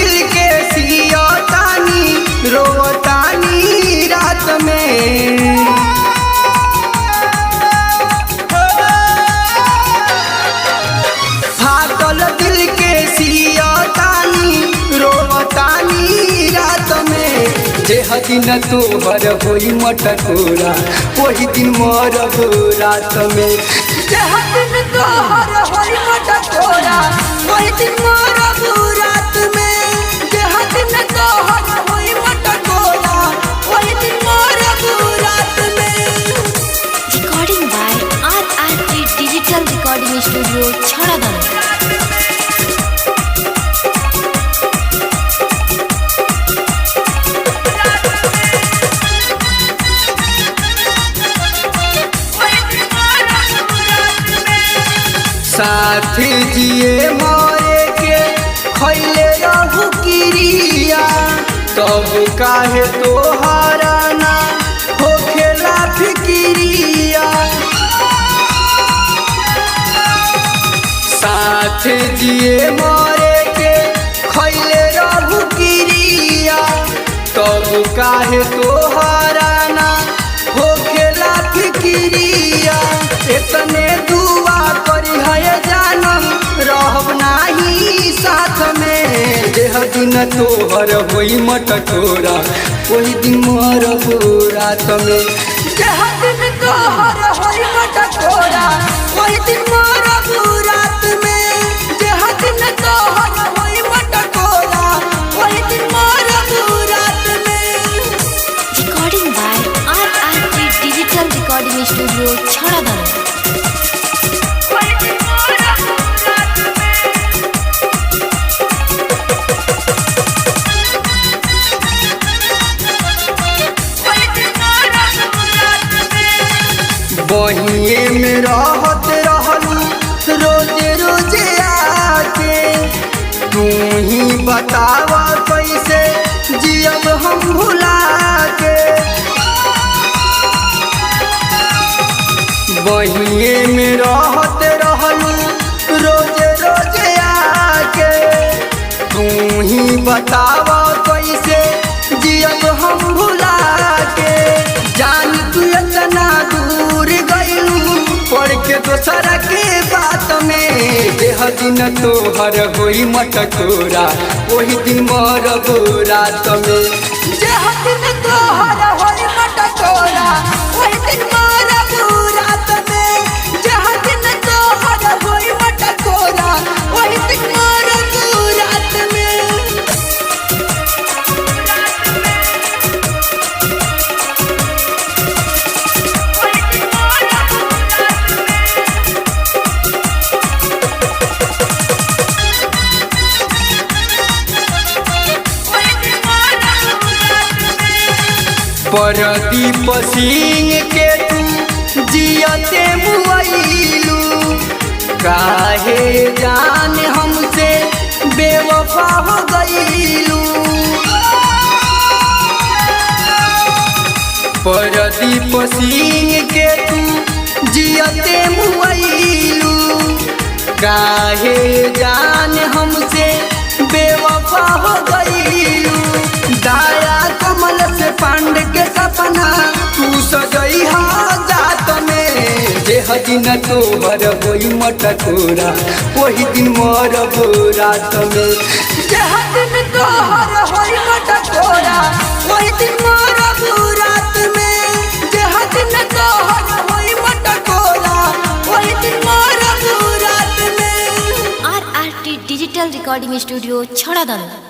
दिल के सियतानी रोतानी रात में। फाटल दिल के सियतानी रोतानी रात में। जेह दिन तोहर होई मटकोरा वही दिन मरब रात में। जेह दिन तोहर होई मटकोरा वही दिन मरब रात में। जेह दिन तोहर होई मटकोरा वही दिन मरब रात में। Recording by RRT Digital Recording Studio, Chharadan। साथी जिए मरे के खैले रहू किरिया तब काहे तोहारा ना होखेला फिकिरिया। साथ जिए मरे के खैले रहू किरिया तब काहे तोहारा ना होखेला फिकिरिया। इतने दुआ करी है जानम रहब नाही साथ में। जेह दिन तोहर होई मटकोरा वही दिन मरब रात में। जेह दिन तोहर होई मटकोरा वही दिन मरब रात में। जेह दिन तोहर होई मटकोरा वही दिन मरब रात में। Recording by RRT Digital Recording Studio, Chharadan। बहिए में रहत रहलू रोजे रोजे आके। तू ही बतावा कैसे जियब हम भुला के। बहिए में रहत रहलू रोजे रोजे आके। तू ही बतावा कैसे जियब हम भुला के। जान तू इतना दूर गइलू पढ़ के दोसरा के बात में। जेह दिन तोहर होई मटकोरा वही दिन मरब रात में। जेह दिन तोहर होई मटकोरा वही दिन मरब रात में। जेह दिन तोहर होई मटकोरा वही दिन मरब रात में। परदीप सिंह के तू जियते मुआइलू काहे जान हमसे बेवफा हो गइलू। परदीप सिंह के तू जियते मुआइलू काहे जान हमसे बेवफा हो गइलू। दाया कमल से पांडे के सपना तू सजई जात में। जेह दिन तोहर होई मटकोरा वही दिन मरब रात में। जेह दिन तोहर होई मटकोरा वही दिन मरब रात में। जेह दिन तोहर होई मटकोरा वही दिन मरब रात में। RRT Digital Recording Studio, Chharadan।